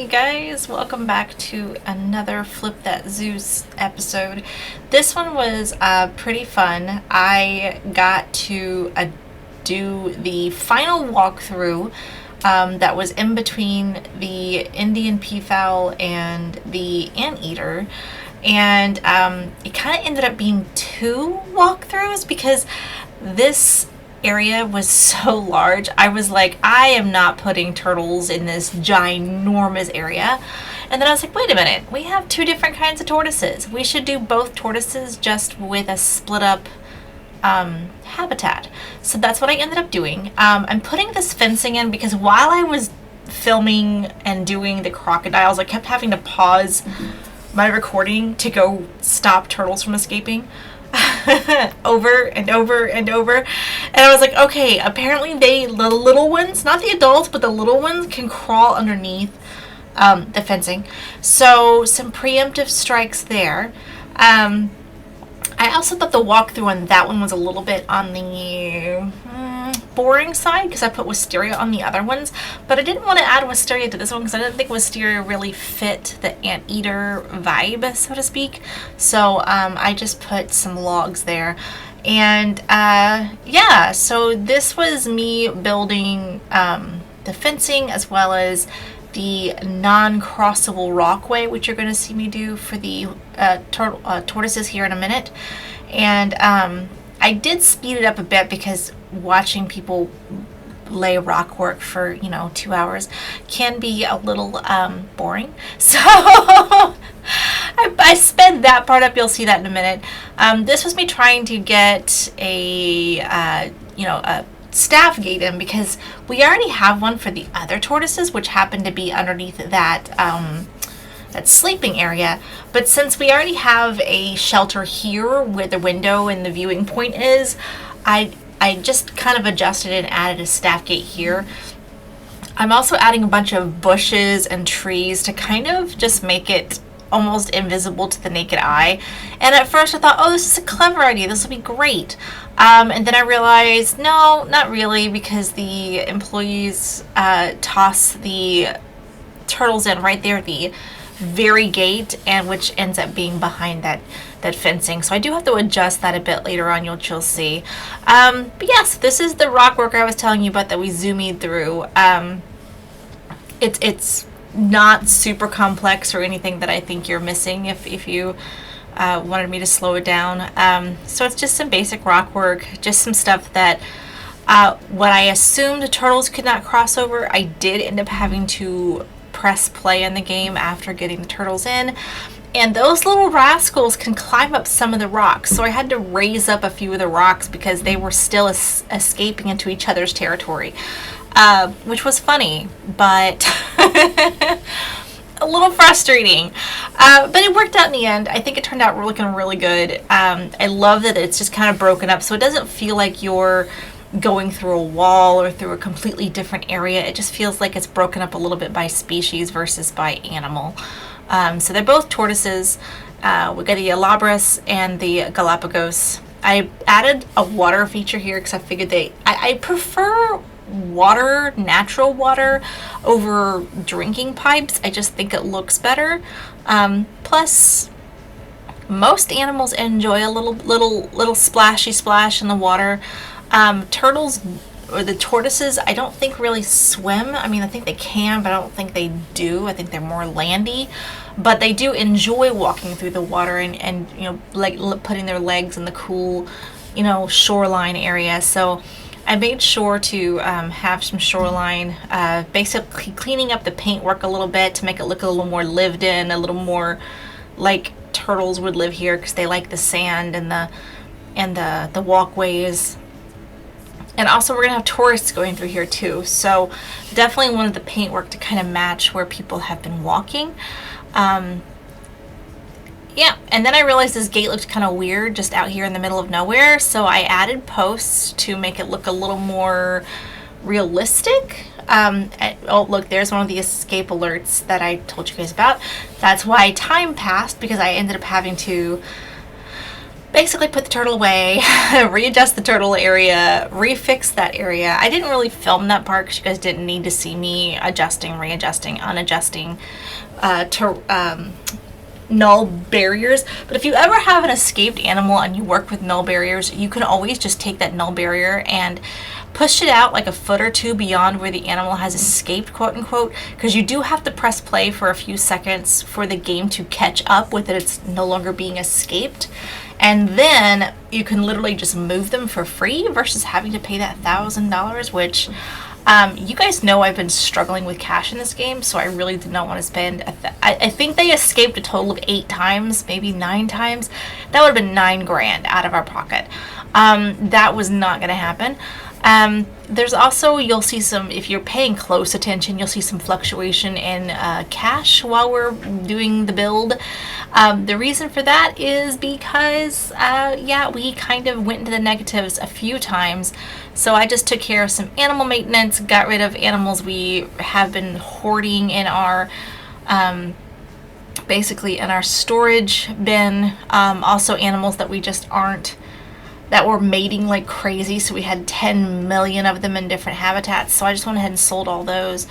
you guys, welcome back to another Flip That Zeus episode. This one was pretty fun. I got to do the final walkthrough that was in between the Indian peafowl and the anteater. And it kind of ended up being two walkthroughs because this area was so large. I was like, I am not putting turtles in this ginormous area. And then I was like, wait a minute, we have two different kinds of tortoises. We should do both tortoises just with a split up habitat. So that's what I ended up doing. I'm putting this fencing in because while I was filming and doing the crocodiles, I kept having to pause my recording to go stop turtles from escaping. over and over and over, and I was like, okay, apparently the little ones, not the adults, but the little ones can crawl underneath the fencing. So some preemptive strikes there. I also thought the walkthrough on that one was a little bit on the boring side because I put wisteria on the other ones, but I didn't want to add wisteria to this one because I didn't think wisteria really fit the anteater vibe, so to speak. So I just put some logs there. And yeah, so this was me building the fencing as well as the non-crossable rockway, which you're going to see me do for the tortoises here in a minute. And I did speed it up a bit because watching people lay rockwork for 2 hours can be a little boring. So I sped that part up. You'll see that in a minute. This was me trying to get a staff gate in because we already have one for the other tortoises, which happened to be underneath that sleeping area. But since we already have a shelter here where the window and the viewing point is, I just kind of adjusted and added a staff gate here. I'm also adding a bunch of bushes and trees to kind of just make it almost invisible to the naked eye. And at first I thought, oh, this is a clever idea, this will be great. And then I realized, no, not really, because the employees toss the turtles in right there at the very gate, and which ends up being behind that fencing. So I do have to adjust that a bit later on, you'll see. But yes, this is the rockwork I was telling you about that we zoomed through. It's not super complex or anything that I think you're missing if you wanted me to slow it down. So it's just some basic rockwork, just some stuff that what I assumed the turtles could not cross over, I did end up having to press play in the game after getting the turtles in. And those little rascals can climb up some of the rocks. So I had to raise up a few of the rocks because they were still escaping into each other's territory. Which was funny, but a little frustrating. But it worked out in the end. I think it turned out looking really good. I love that it's just kind of broken up, so it doesn't feel like you're going through a wall or through a completely different area. It just feels like it's broken up a little bit by species versus by animal. So they're both tortoises. We got the Alabras and the Galapagos. I added a water feature here because I figured I prefer water, natural water, over drinking pipes. I just think it looks better. Plus, most animals enjoy a little splashy splash in the water. Turtles or the tortoises, I don't think really swim. I mean, I think they can, but I don't think they do. I think they're more landy, but they do enjoy walking through the water and like putting their legs in the cool, shoreline area. So I made sure to have some shoreline, basically cleaning up the paintwork a little bit to make it look a little more lived in, a little more like turtles would live here because they like the sand and the walkways. And also we're going to have tourists going through here too. So definitely wanted the paintwork to kind of match where people have been walking. Yeah, and then I realized this gate looked kind of weird just out here in the middle of nowhere. So I added posts to make it look a little more realistic. Oh, look, there's one of the escape alerts that I told you guys about. That's why time passed, because I ended up having to basically put the turtle away, readjust the turtle area, refix that area. I didn't really film that part because you guys didn't need to see me adjusting, readjusting, unadjusting null barriers. But if you ever have an escaped animal and you work with null barriers, you can always just take that null barrier and push it out like a foot or two beyond where the animal has escaped, quote unquote, because you do have to press play for a few seconds for the game to catch up with it. It's no longer being escaped. And then you can literally just move them for free versus having to pay that $1,000, which you guys know I've been struggling with cash in this game, so I really did not want to spend. I think they escaped a total of 8 times, maybe 9 times. That would have been $9,000 out of our pocket. That was not going to happen. There's also, you'll see some, if you're paying close attention, you'll see some fluctuation in cash while we're doing the build. The reason for that is because, yeah, we kind of went into the negatives a few times. So I just took care of some animal maintenance, got rid of animals we have been hoarding in our, basically in our storage bin. Also animals that we just aren't, that were mating like crazy, so we had 10 million of them in different habitats, so I just went ahead and sold all those.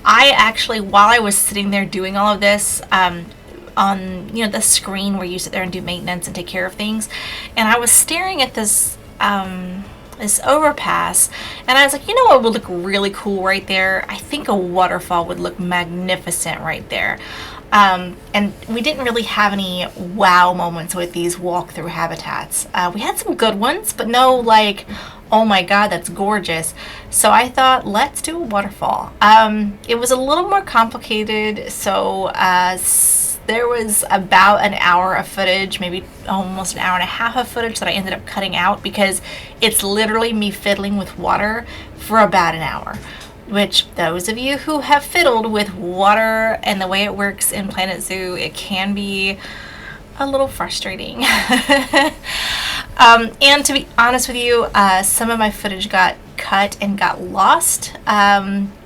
I actually, while I was sitting there doing all of this, on, you know, the screen where you sit there and do maintenance and take care of things, and I was staring at this this overpass, and I was like, you know what would look really cool right there? I think a waterfall would look magnificent right there. And we didn't really have any wow moments with these walkthrough habitats. We had some good ones, but no like, oh my god, that's gorgeous. So I thought, let's do a waterfall. It was a little more complicated, so there was about an hour of footage, maybe almost an hour and a half of footage that I ended up cutting out because it's literally me fiddling with water for about an hour. Which, those of you who have fiddled with water and the way it works in Planet Zoo, it can be a little frustrating. And to be honest with you, some of my footage got cut and got lost,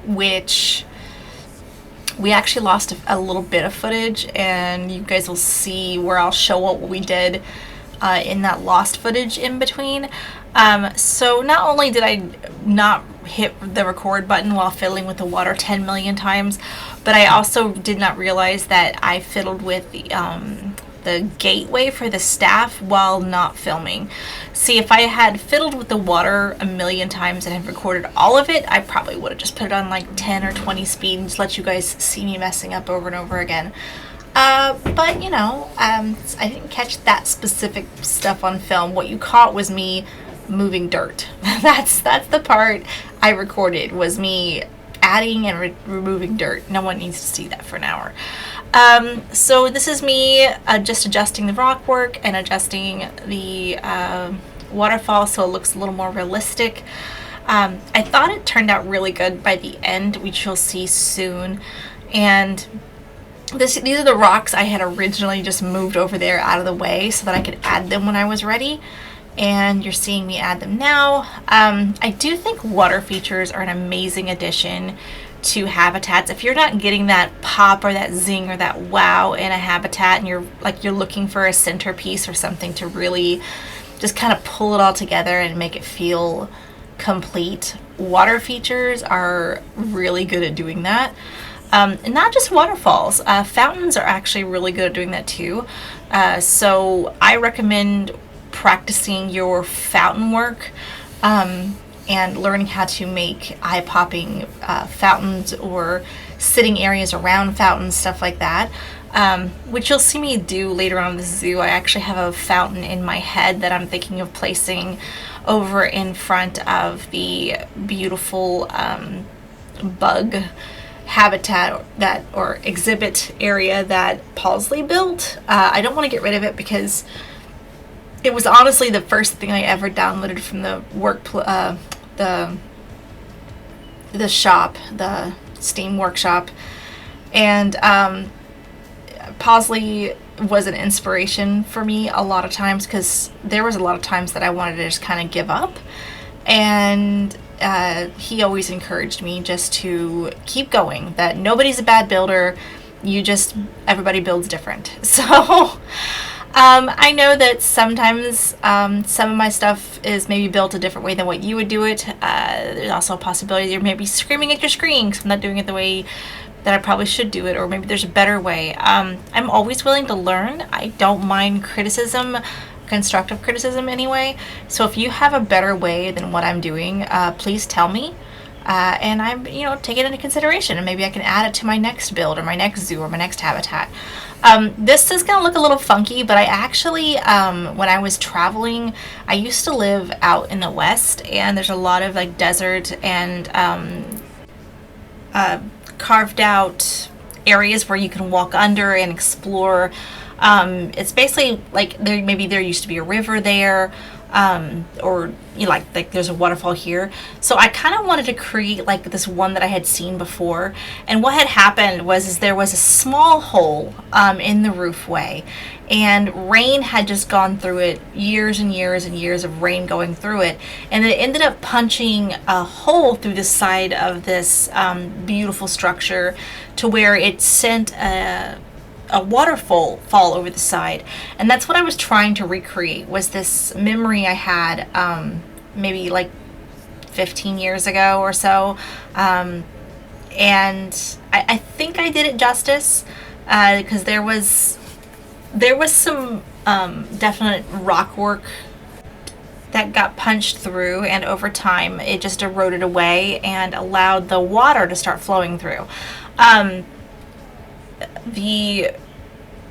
which we actually lost a little bit of footage, and you guys will see where I'll show what we did in that lost footage in between. So not only did I not hit the record button while fiddling with the water 10 million times, but I also did not realize that I fiddled with the gateway for the staff while not filming. See, if I had fiddled with the water a million times and had recorded all of it, I probably would have just put it on like 10 or 20 speed and just let you guys see me messing up over and over again. But you know, I didn't catch that specific stuff on film. What you caught was me moving dirt. That's the part I recorded, was me adding and removing dirt. No one needs to see that for an hour. So this is me just adjusting the rockwork and adjusting the waterfall so it looks a little more realistic. I thought it turned out really good by the end, which you'll see soon. And these are the rocks I had originally just moved over there out of the way so that I could add them when I was ready. And you're seeing me add them now. I do think water features are an amazing addition to habitats. If you're not getting that pop or that zing or that wow in a habitat, and you're looking for a centerpiece or something to really just kind of pull it all together and make it feel complete, water features are really good at doing that. And not just waterfalls. Fountains are actually really good at doing that too. So I recommend practicing your fountain work and learning how to make eye-popping fountains or sitting areas around fountains, stuff like that, which you'll see me do later on in the zoo. I actually have a fountain in my head that I'm thinking of placing over in front of the beautiful bug habitat or exhibit area that Pausley built. I don't want to get rid of it because it was honestly the first thing I ever downloaded from the the shop, the Steam workshop, and Pausley was an inspiration for me a lot of times because there was a lot of times that I wanted to just kind of give up, and he always encouraged me just to keep going, that nobody's a bad builder, everybody builds different. So I know that sometimes some of my stuff is maybe built a different way than what you would do it. There's also a possibility you're maybe screaming at your screen because I'm not doing it the way that I probably should do it, or maybe there's a better way. I'm always willing to learn. I don't mind criticism, constructive criticism anyway. So if you have a better way than what I'm doing, please tell me. And I'm, take it into consideration, and maybe I can add it to my next build or my next zoo or my next habitat. This is going to look a little funky, but I actually, when I was traveling, I used to live out in the West, and there's a lot of like desert and carved out areas where you can walk under and explore. It's basically like there used to be a river there, or like there's a waterfall here. So I kind of wanted to create like this one that I had seen before. And what had happened was there was a small hole in the roofway, and rain had just gone through it, years and years and years of rain going through it, and it ended up punching a hole through the side of this beautiful structure to where it sent a waterfall fall over the side. And that's what I was trying to recreate, was this memory I had maybe like 15 years ago or so. And I think I did it justice, because there was some definite rock work that got punched through, and over time it just eroded away and allowed the water to start flowing through. The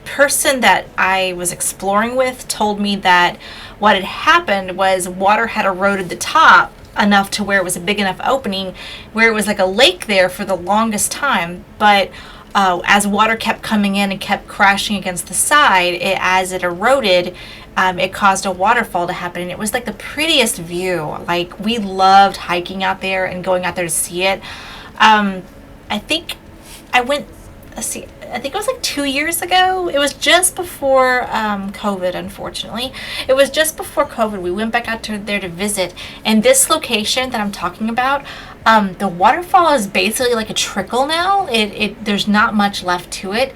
person that I was exploring with told me that what had happened was water had eroded the top enough to where it was a big enough opening where it was like a lake there for the longest time, but as water kept coming in and kept crashing against the side, as it eroded, it caused a waterfall to happen. And it was like the prettiest view. Like, we loved hiking out there and going out there to see it. I think I went, I think it was like 2 years ago. It was just before COVID, unfortunately. It was just before COVID. We went back out there to visit. And this location that I'm talking about, the waterfall is basically like a trickle now. There's not much left to it.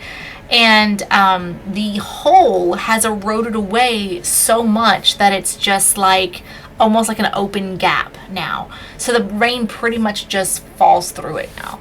And the hole has eroded away so much that it's just like almost like an open gap now. So the rain pretty much just falls through it now.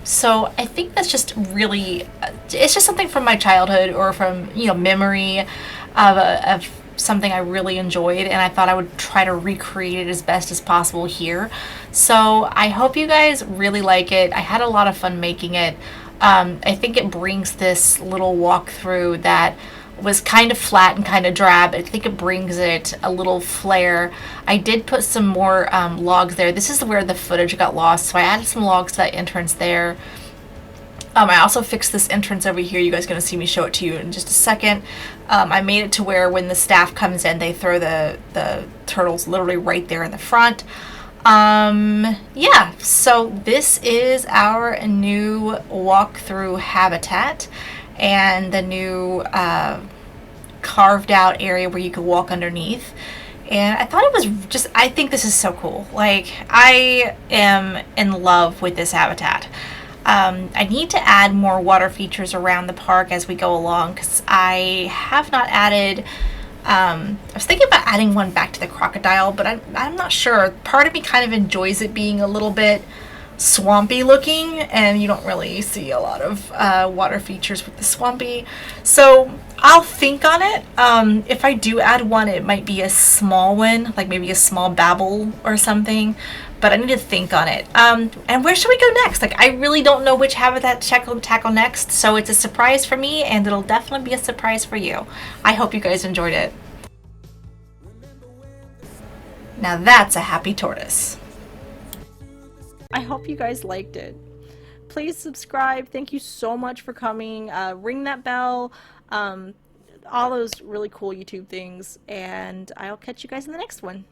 So I think that's just really, it's just something from my childhood, or from, memory of something I really enjoyed, and I thought I would try to recreate it as best as possible here. So I hope you guys really like it. I had a lot of fun making it. I think it brings this little walkthrough that was kind of flat and kind of drab. I think it brings it a little flair. I did put some more logs there. This is where the footage got lost, so I added some logs to that entrance there. I also fixed this entrance over here. You guys are going to see me show it to you in just a second. I made it to where when the staff comes in, they throw the turtles literally right there in the front. Yeah, so this is our new walkthrough habitat, and the new carved out area where you could walk underneath. And I thought it was just, I think this is so cool. Like, I am in love with this habitat. I need to add more water features around the park as we go along, because I have not added, I was thinking about adding one back to the crocodile, but I'm not sure. Part of me kind of enjoys it being a little bit swampy looking, and you don't really see a lot of water features with the swampy. So I'll think on it. If I do add one, it might be a small one, like maybe a small babble or something, but I need to think on it. And where should we go next? Like, I really don't know which habitat to tackle next, so it's a surprise for me, and it'll definitely be a surprise for you. I hope you guys enjoyed it. Now that's a happy tortoise. I hope you guys liked it. Please subscribe. Thank you so much for coming. Ring that bell. All those really cool YouTube things. And I'll catch you guys in the next one.